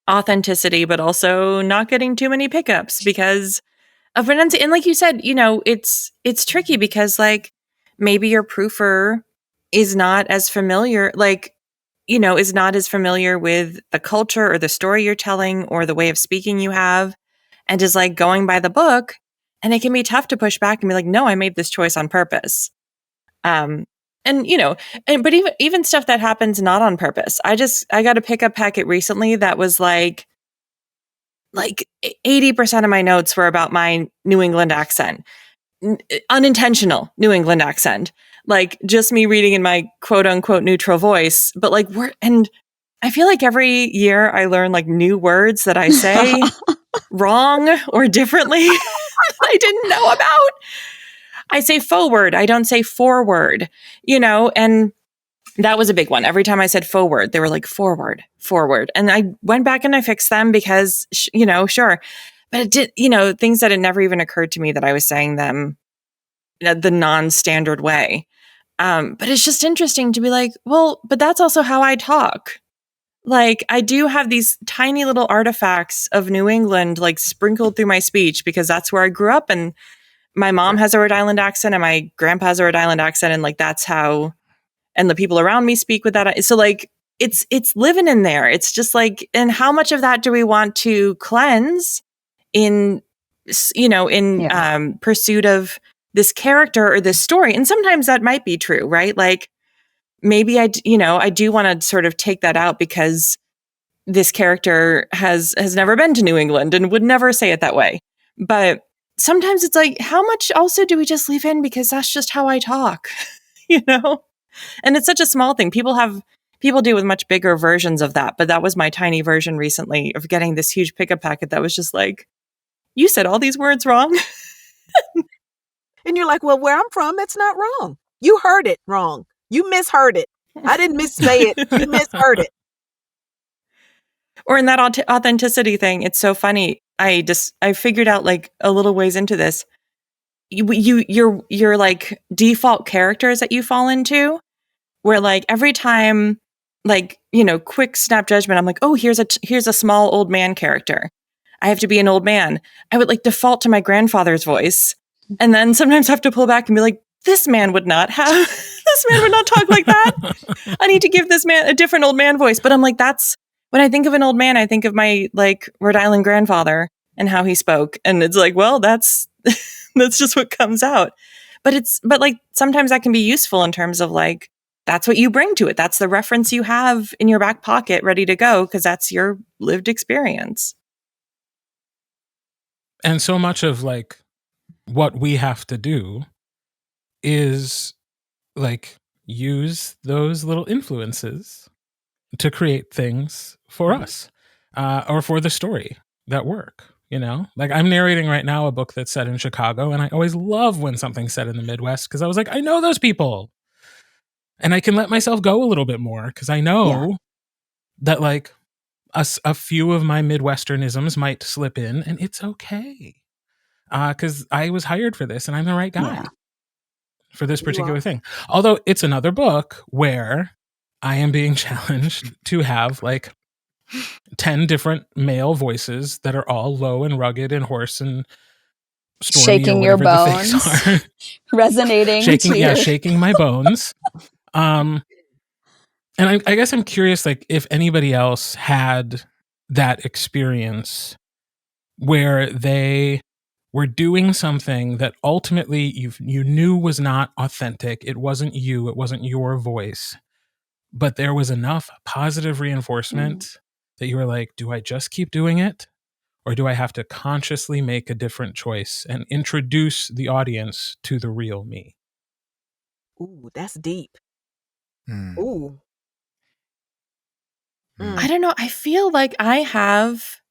authenticity, but also not getting too many pickups because of pronunciation. And like you said, you know, it's tricky because like maybe your proofer is not as familiar, like, you know, is not as familiar with the culture or the story you're telling or the way of speaking you have, and is like going by the book. And it can be tough to push back and be like, no, I made this choice on purpose. and but even stuff that happens not on purpose. I got a pickup packet recently that was like 80% of my notes were about my New England accent, unintentional New England accent, like just me reading in my quote unquote neutral voice. But like and I feel like every year I learn like new words that I say wrong or differently I didn't know about. I say forward, I don't say forward, and that was a big one. Every time I said forward, they were like forward. And I went back and I fixed them because, sure. But it did, things that had never even occurred to me that I was saying them the non-standard way. But it's just interesting to be like, well, but that's also how I talk. Like, I do have these tiny little artifacts of New England, like sprinkled through my speech because that's where I grew up. And my mom has a Rhode Island accent and my grandpa has a Rhode Island accent. And like, that's how, and the people around me speak with that. So like, it's living in there. It's just like, and how much of that do we want to cleanse in pursuit of this character or this story? And sometimes that might be true, right? Like maybe I do want to sort of take that out because this character has never been to New England and would never say it that way. But sometimes it's like, how much also do we just leave in because that's just how I talk, And it's such a small thing. People do with much bigger versions of that. But that was my tiny version recently of getting this huge pickup packet that was just like, you said all these words wrong. And you're like, well, where I'm from, it's not wrong. You heard it wrong. You misheard it. I didn't missay it. You misheard it. Or in that authenticity thing, it's so funny. I figured out like a little ways into this. Your like default characters that you fall into, where like every time, like, quick snap judgment, I'm like, oh, here's a small old man character. I have to be an old man. I would like default to my grandfather's voice. And then sometimes I have to pull back and be like, this man would not talk like that. I need to give this man a different old man voice. But I'm like, when I think of an old man, I think of my like Rhode Island grandfather and how he spoke. And it's like, well, that's just what comes out. But like sometimes that can be useful in terms of like, that's what you bring to it. That's the reference you have in your back pocket ready to go because that's your lived experience. And so much of like what we have to do is like use those little influences to create things for us or for the story that work. Like I'm narrating right now a book that's set in Chicago, and I always love when something's set in the Midwest because I was like, I know those people. And I can let myself go a little bit more because I know that like a few of my Midwesternisms might slip in, and it's okay. Because I was hired for this and I'm the right guy for this particular thing. Although it's another book where I am being challenged to have like 10 different male voices that are all low and rugged and hoarse and stormy, shaking your bones, resonating, shaking my bones. And I guess I'm curious, like, if anybody else had that experience where they were doing something that ultimately you knew was not authentic. It wasn't you. It wasn't your voice. But there was enough positive reinforcement that you were like, do I just keep doing it? Or do I have to consciously make a different choice and introduce the audience to the real me? Ooh, that's deep. Ooh. I don't know. I feel like I have,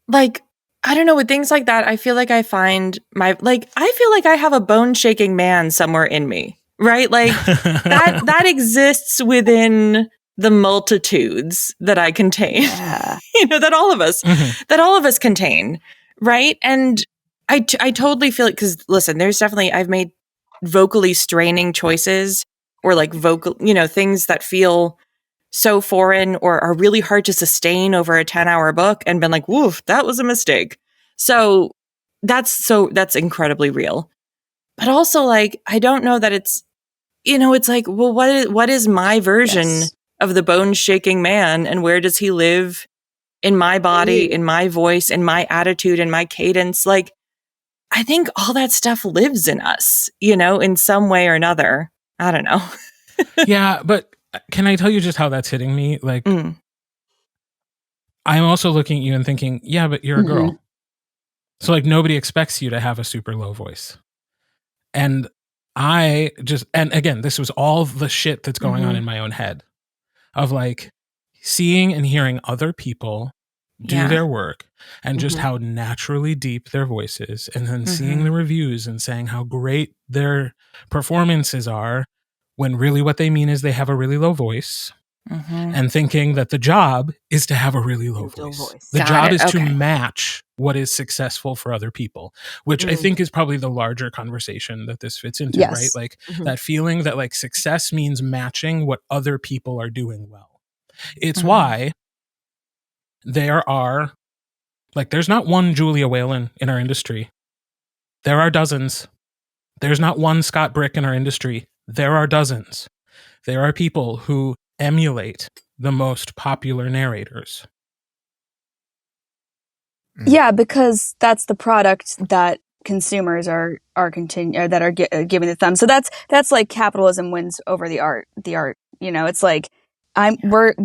like, I don't know, with things like that, I feel like I find I feel like I have a bone shaking man somewhere in me, right? Like that exists within the multitudes that I contain, that all of us contain. Right. And I totally feel it because listen, there's definitely, I've made vocally straining choices or like vocal, things that feel so foreign or are really hard to sustain over a 10-hour book and been like, woof, that was a mistake. So that's incredibly real. But also like, I don't know that it's, it's like, well, what is my version of the bone shaking man and where does he live in my body, in my voice, in my attitude, in my cadence? Like, I think all that stuff lives in us, in some way or another. I don't know. Yeah, but can I tell you just how that's hitting me? Like, Mm. I'm also looking at you and thinking, yeah, but you're a girl. So, like, nobody expects you to have a super low voice. And and again, this was all the shit that's going on in my own head of like seeing and hearing other people do their work and just how naturally deep their voice is, and then seeing the reviews and saying how great their performances are when really what they mean is they have a really low voice. And thinking that the job is to have a really low voice. The job is to match what is successful for other people, which I think is probably the larger conversation that this fits into, right? Like that feeling that like success means matching what other people are doing well. It's why there are, like, there's not one Julia Whalen in our industry. There are dozens. There's not one Scott Brick in our industry. There are dozens. There are people who emulate the most popular narrators. Yeah, because that's the product that consumers are giving the thumb. So that's like capitalism wins over the art. You know, it's like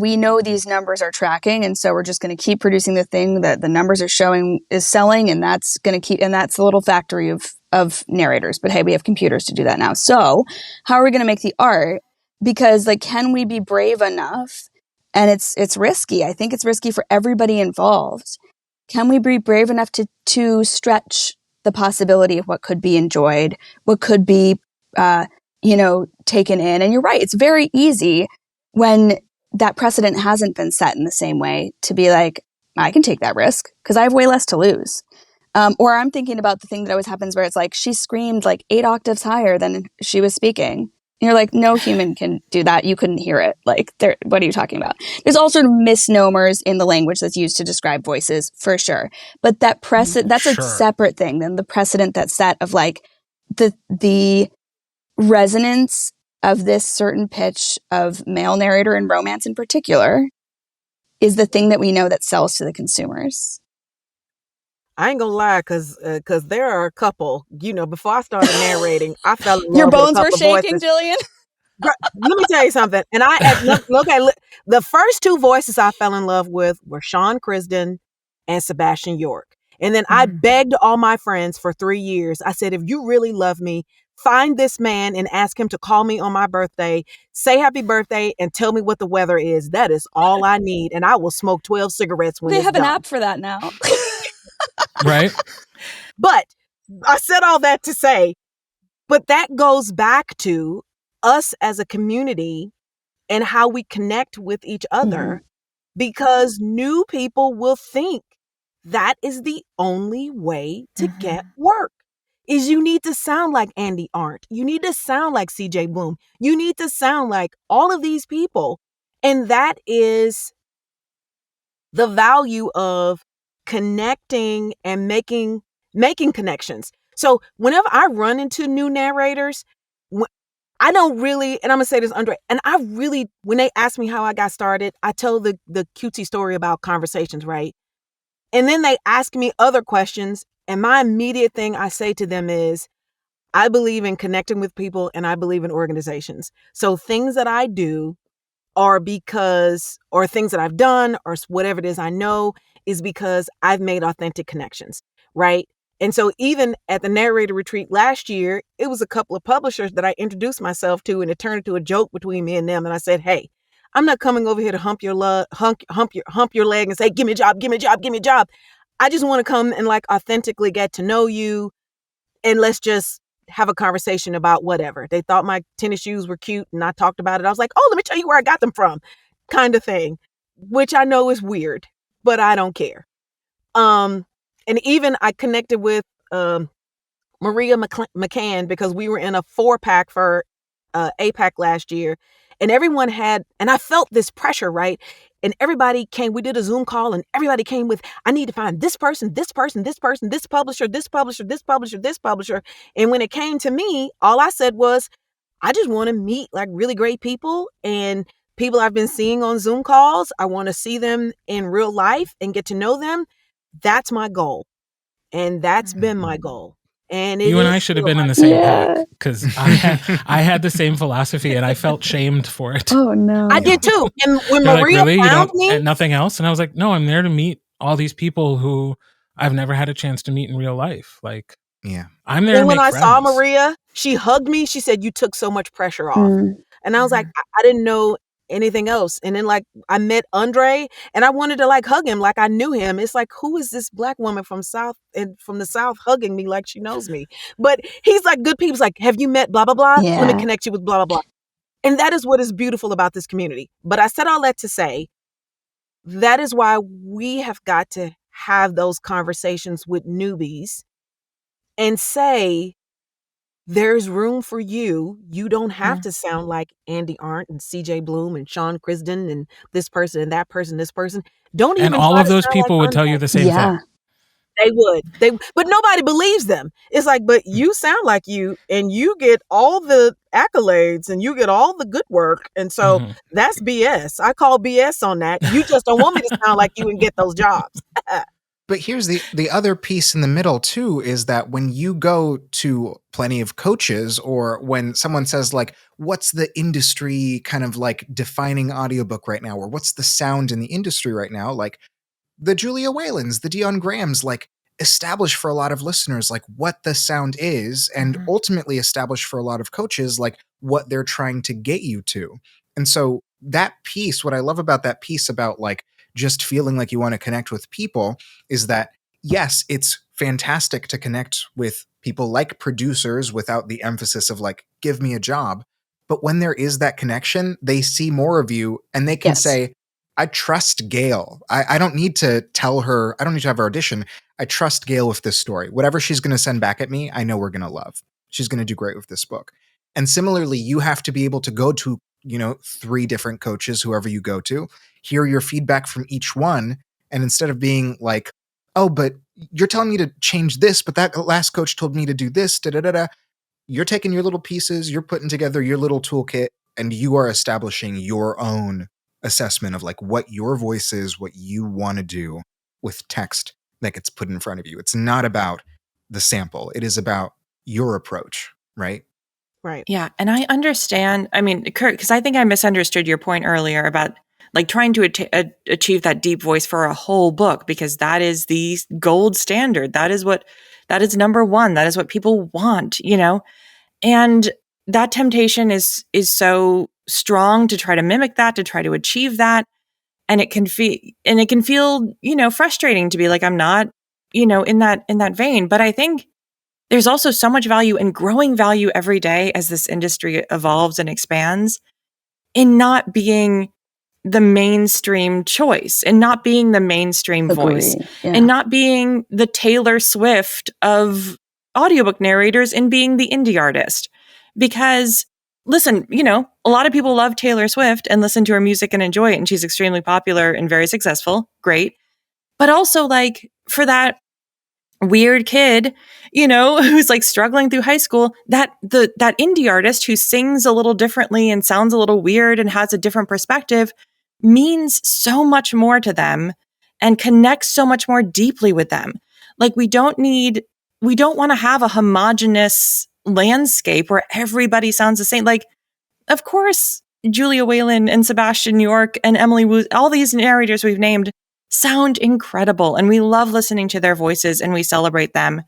we know these numbers are tracking, and so we're just going to keep producing the thing that the numbers are showing is selling, and that's going to keep, and that's the little factory of narrators. But hey, we have computers to do that now. So how are we going to make the art? Because like, can we be brave enough? And it's risky. I think it's risky for everybody involved. Can we be brave enough to stretch the possibility of what could be enjoyed, what could be, taken in? And you're right. It's very easy when that precedent hasn't been set in the same way to be like, I can take that risk because I have way less to lose. Or I'm thinking about the thing that always happens where it's like, she screamed like 8 octaves higher than she was speaking. And you're like, no human can do that. You couldn't hear it. Like, what are you talking about? There's all sort of misnomers in the language that's used to describe voices, for sure. But that that's a separate thing than the precedent that's set of like the resonance of this certain pitch of male narrator and romance in particular is the thing that we know that sells to the consumers. I ain't gonna lie, cause there are a couple. You know, before I started narrating, I fell in love Your with a bones were couple shaking, voices. Gillian. Let me tell you something. And look at the first 2 voices I fell in love with were Sean Crisden and Sebastian York. And then I begged all my friends for 3 years. I said, if you really love me, find this man and ask him to call me on my birthday, say happy birthday, and tell me what the weather is. That is all I need. And I will smoke 12 cigarettes when They it's have done. an app for that now. Right? But I said all that to say, but that goes back to us as a community and how we connect with each other, because new people will think that is the only way to get work. Is you need to sound like Andy Arndt. You need to sound like CJ Bloom. You need to sound like all of these people. And that is the value of connecting and making connections. So whenever I run into new narrators, I don't really, and I'm gonna say this, André, and I really, when they ask me how I got started, I tell the cutesy story about conversations, right? And then they ask me other questions, and my immediate thing I say to them is, I believe in connecting with people and I believe in organizations. So things that I do are because, or things that I've done, or whatever it is I know, is because I've made authentic connections, right? And so even at the narrator retreat last year, it was a couple of publishers that I introduced myself to, and it turned into a joke between me and them. And I said, hey, I'm not coming over here to hump your leg and say, give me a job, give me a job, give me a job. I just want to come and like authentically get to know you, and let's just have a conversation about whatever. They thought my tennis shoes were cute, and I talked about it. I was like, oh, let me tell you where I got them from, kind of thing, which I know is weird, but I don't care. And even I connected with Maria McCann because we were in a 4-pack for APAC last year, and everyone had, and I felt this pressure, right? And everybody came, we did a Zoom call, and everybody came with, I need to find this person, this person, this person, this publisher, this publisher, this publisher, this publisher. And when it came to me, all I said was, I just want to meet like really great people and people I've been seeing on Zoom calls. I want to see them in real life and get to know them. That's my goal. And that's been my goal. And it You and is I should have still been in like the same Yeah. pack, because I had the same philosophy and I felt shamed for it. Oh no. I did too. And when They're like, Maria really? You found don't, me, and nothing else? And I was like, no, I'm there to meet all these people who I've never had a chance to meet in real life. Like, Yeah. I'm there to and when make I saw friends. Maria, she hugged me. She said, "You took so much pressure off." Mm. And I was like, I didn't know anything else. And then like I met André and I wanted to like hug him like I knew him. It's like, who is this Black woman from the South hugging me like she knows me? But he's like good people. He's like, have you met blah blah blah? Let me Yeah. connect you with blah blah blah. And that is what is beautiful about this community. But I said all that to say that is why we have got to have those conversations with newbies and say, there's room for you. You don't have to sound like Andy Arndt and CJ Bloom and Sean Krisden and this person and that person, this person. Don't And even all try of to those sound like people would Andre. tell you the same Yeah. thing. They would. But nobody believes them. It's like, but you sound like you and you get all the accolades and you get all the good work. And so that's BS. I call BS on that. You just don't want me to sound like you and get those jobs. But here's the other piece in the middle too, is that when you go to plenty of coaches, or when someone says like, what's the industry kind of like defining audiobook right now, or what's the sound in the industry right now, like the Julia Whalens, the Dion Grahams, like establish for a lot of listeners like what the sound is, and ultimately establish for a lot of coaches like what they're trying to get you to. And so that piece, what I love about that piece about like just feeling like you want to connect with people, is that yes, it's fantastic to connect with people like producers without the emphasis of like, give me a job. But when there is that connection, they see more of you and they can Yes. say, I trust Gail. I don't need to tell her, I don't need to have her audition. I trust Gail with this story. Whatever she's going to send back at me, I know we're going to love. She's going to do great with this book. And similarly, you have to be able to go to, 3 different coaches, whoever you go to, hear your feedback from each one. And instead of being like, oh, but you're telling me to change this, but that last coach told me to do this, you're taking your little pieces, you're putting together your little toolkit, and you are establishing your own assessment of like what your voice is, what you want to do with text that gets put in front of you. It's not about the sample. It is about your approach, right? Right. Yeah. And I understand. I mean, Kirt, because I think I misunderstood your point earlier about like trying to achieve that deep voice for a whole book, because that is the gold standard. That is number one. That is what people want, and that temptation is so strong to try to mimic that, to try to achieve that. And it can feel, frustrating to be like, I'm not, in that vein. But I think there's also so much value and growing value every day as this industry evolves and expands in not being the mainstream choice and not being the mainstream voice and not being the Taylor Swift of audiobook narrators and being the indie artist. Because listen, a lot of people love Taylor Swift and listen to her music and enjoy it. And she's extremely popular and very successful. Great. But also like for that weird kid, who's like struggling through high school, that indie artist who sings a little differently and sounds a little weird and has a different perspective means so much more to them and connects so much more deeply with them. Like we don't want to have a homogenous landscape where everybody sounds the same. Like, of course, Julia Whalen and Sebastian York and Emily Wu, all these narrators we've named sound incredible and we love listening to their voices and we celebrate them.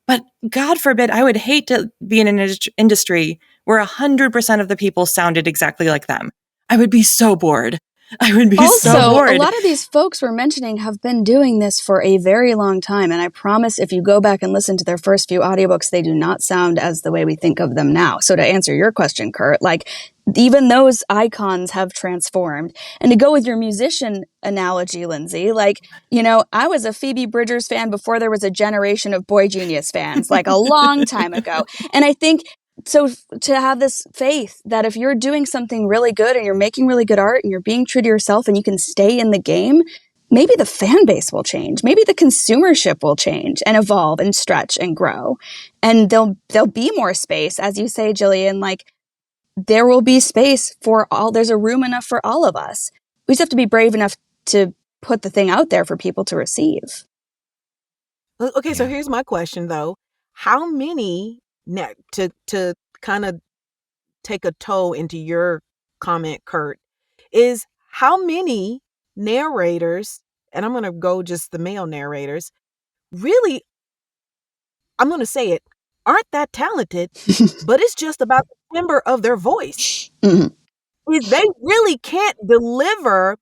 But God forbid, I would hate to be in an industry where 100% of the people sounded exactly like them. I would be so bored. I would be so bored. Also, a lot of these folks we're mentioning have been doing this for a very long time. And I promise if you go back and listen to their first few audiobooks, they do not sound as the way we think of them now. So to answer your question, Kirt, like even those icons have transformed. And to go with your musician analogy, Lindsey, like, I was a Phoebe Bridgers fan before there was a generation of Boy Genius fans, like a long time ago. And I think so to have this faith that if you're doing something really good and you're making really good art and you're being true to yourself and you can stay in the game, maybe the fan base will change. Maybe the consumership will change and evolve and stretch and grow. And there'll be more space, as you say, Gillian, like there will be space for all, there's a room enough for all of us. We just have to be brave enough to put the thing out there for people to receive. Okay, so here's my question though. how many, to kind of take a toe into your comment, Kirt, is how many narrators, and I'm going to go just the male narrators, really, I'm going to say it, aren't that talented, but it's just about the timbre of their voice. Mhm. They really can't deliver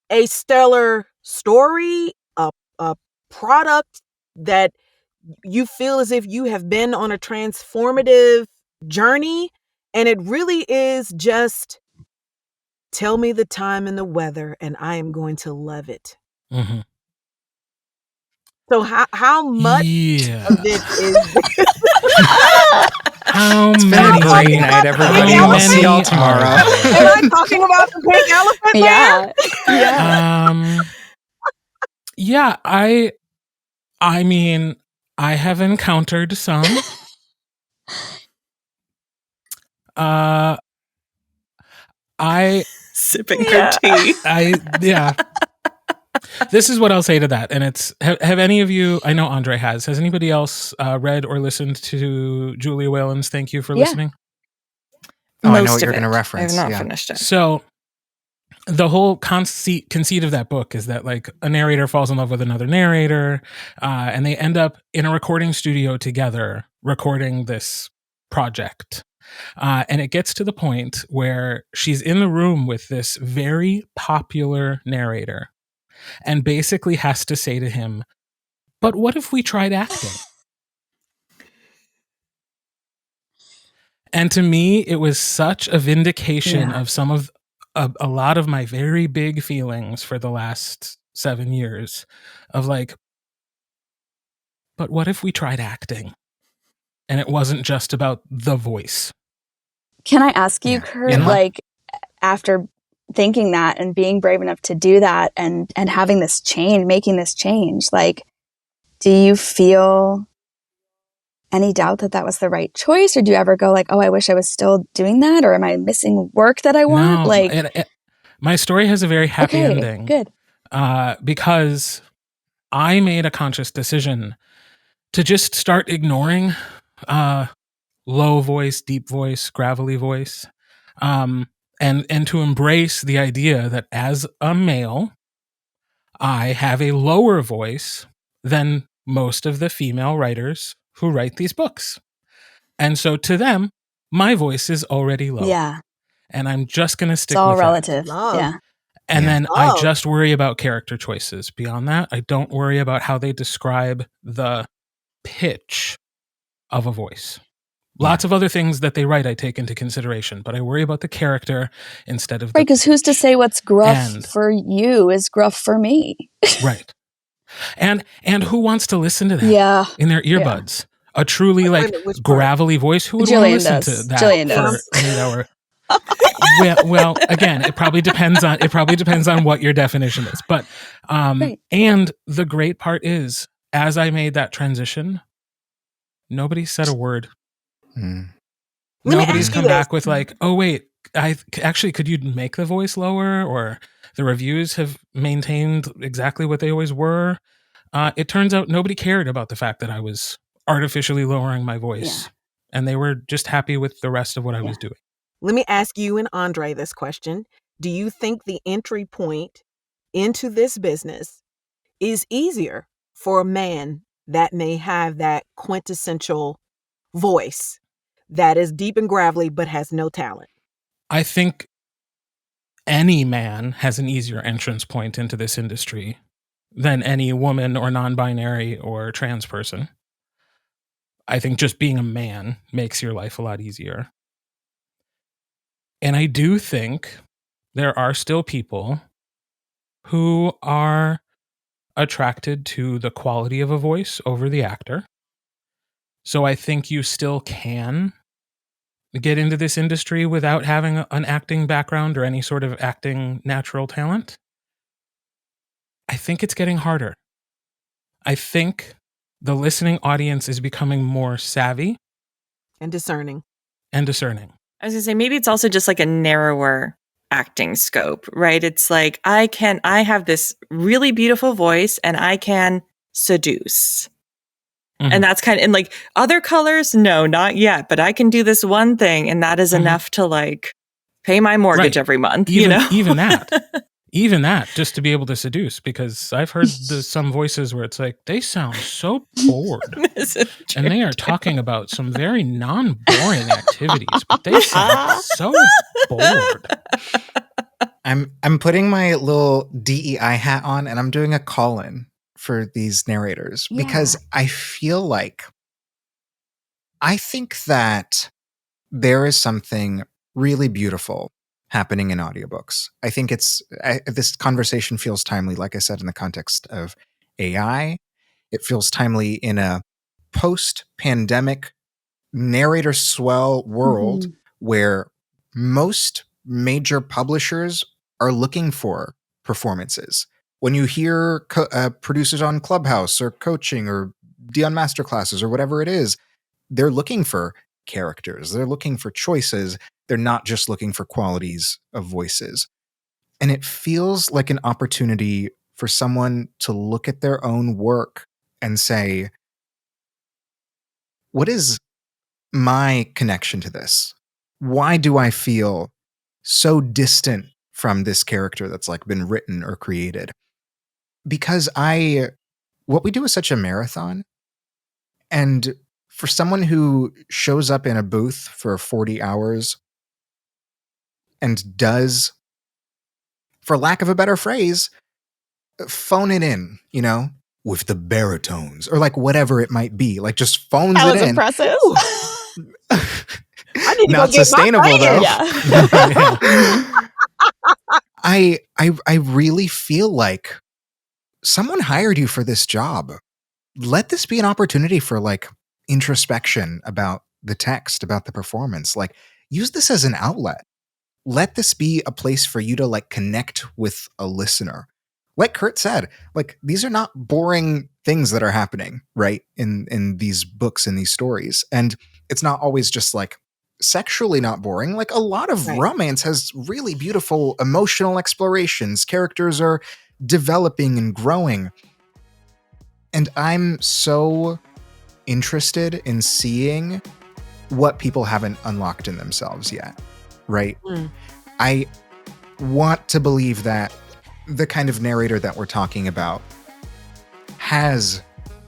a stellar story, a product that you feel as if you have been on a transformative journey. And it really is just tell me the time and the weather, and I am going to love it. Mhm. So how much Yeah. of it is How It's been many? a great night, everybody. How I'll see y'all many tomorrow. are there? am I talking about the pink elephant there? Yeah. Yeah, I mean, I have encountered some. I Sipping Yeah. her tea. yeah. This is what I'll say to that, and it's have any of you? I know André has. Has anybody else read or listened to Julia Whalen's "Thank You for Yeah. Listening"? Oh, I know Most what you're of going to it. reference. I have not Yeah. finished it. So the whole conceit of that book is that like a narrator falls in love with another narrator, and they end up in a recording studio together recording this project. And it gets to the point where she's in the room with this very popular narrator and basically has to say to him, "But what if we tried acting?" And to me, it was such a vindication Yeah. of some of a lot of my very big feelings for the last 7 years of like, but what if we tried acting? And it wasn't just about the voice. Can I ask you, Yeah. Kirt, And like after thinking that and being brave enough to do that and having this change, making this change, like, do you feel any doubt that that was the right choice? Or do you ever go like, oh, I wish I was still doing that? Or am I missing work that I want? No, Like, my story has a very happy okay, ending. good. Because I made a conscious decision to just start ignoring low voice, deep voice, gravelly voice, and to embrace the idea that as a male, I have a lower voice than most of the female writers who write these books. And so to them, my voice is already low. Yeah. And I'm just going to It's stick all with that. relative. Love. Yeah. And Yeah. then I Love. just worry about character choices. Beyond that, I don't worry about how they describe the pitch of a voice. Lots of other things that they write I take into consideration, but I worry about the character instead of the Right. Because who's to say what's gruff And- for you is gruff for me? right. And who wants to listen to that Yeah. in their earbuds? A truly Wait a like minute, which part? gravelly voice. Who would want to Gillian listen does. to that Gillian for does. an 8-hour? well, again, it probably depends on what your definition is. But Right. and the great part is, as I made that transition, nobody said a word. Mm. Let me Nobody's ask you come this. back with like, oh wait, could you make the voice lower? Or the reviews have maintained exactly what they always were. It turns out nobody cared about the fact that I was artificially lowering my voice, and they were just happy with the rest of what I was doing. Let me ask you and André this question. Do you think the entry point into this business is easier for a man that may have that quintessential voice that is deep and gravelly but has no talent? I think any man has an easier entrance point into this industry than any woman or non-binary or trans person. I think just being a man makes your life a lot easier. And I do think there are still people who are attracted to the quality of a voice over the actor. So I think you still can get into this industry without having an acting background or any sort of acting natural talent. I think it's getting harder. I think the listening audience is becoming more savvy And discerning. and discerning. I was gonna say maybe it's also just like a narrower acting scope, right? It's like I have this really beautiful voice and I can seduce. And that's and like other colors, no, not yet, but I can do this one thing, and that is enough to like pay my mortgage every month. Even, you know, even that, just to be able to seduce, because I've heard some voices where it's like they sound so bored, and they are talking about some very non-boring activities, but they sound so bored. I'm putting my little DEI hat on, and I'm doing a call-in for these narrators because I feel like I think that there is something really beautiful happening in audiobooks. I think this conversation feels timely, like I said, in the context of AI. It feels timely in a post-pandemic narrator swell world where most major publishers are looking for performances. When you hear producers on Clubhouse or coaching or Dion masterclasses or whatever it is, they're looking for characters. They're looking for choices. They're not just looking for qualities of voices. And it feels like an opportunity for someone to look at their own work and say, what is my connection to this? Why do I feel so distant from this character that's like been written or created? Because what we do is such a marathon. And for someone who shows up in a booth for 40 hours and does, for lack of a better phrase, phone it in, with the baritones or like whatever it might be, like just phones That it was in. impressive. I need to Not go get sustainable my though. Yeah. I really feel like someone hired you for this job. Let this be an opportunity for like introspection about the text, about the performance. Like, use this as an outlet. Let this be a place for you to like connect with a listener. Like Kirt said, like these are not boring things that are happening, right? In these books, in these stories. And it's not always just like sexually not boring. Like a lot of romance has really beautiful emotional explorations. Characters are developing and growing. And I'm so interested in seeing what people haven't unlocked in themselves yet, right? I want to believe that the kind of narrator that we're talking about has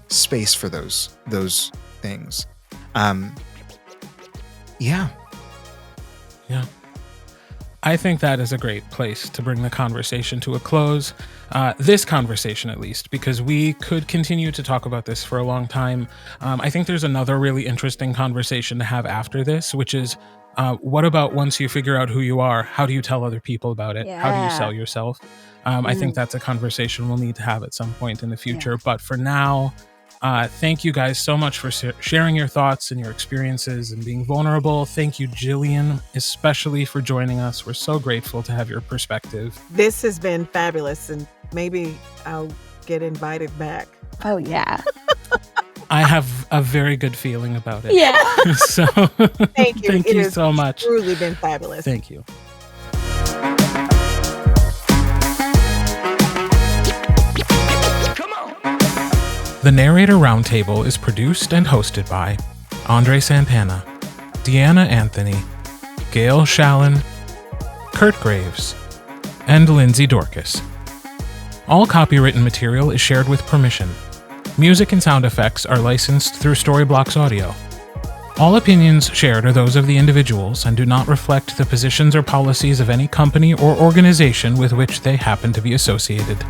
space for those things. Yeah. I think that is a great place to bring the conversation to a close. This conversation, at least, because we could continue to talk about this for a long time. I think there's another really interesting conversation to have after this, which is what about once you figure out who you are? How do you tell other people about it? How do you sell yourself? I think that's a conversation we'll need to have at some point in the future. But for now, thank you guys so much for sharing your thoughts and your experiences and being vulnerable. Thank you, Gillian, especially for joining us. We're so grateful to have your perspective. This has been fabulous, and maybe I'll get invited back. Oh, yeah. I have a very good feeling about it. Yeah. So Thank you. Thank you so much. It's truly been fabulous. Thank you. The Narrator Roundtable is produced and hosted by André Santana, Deanna Anthony, Gail Shalan, Kirt Graves, and Lindsey Dorcus. All copywritten material is shared with permission. Music and sound effects are licensed through Storyblocks Audio. All opinions shared are those of the individuals and do not reflect the positions or policies of any company or organization with which they happen to be associated.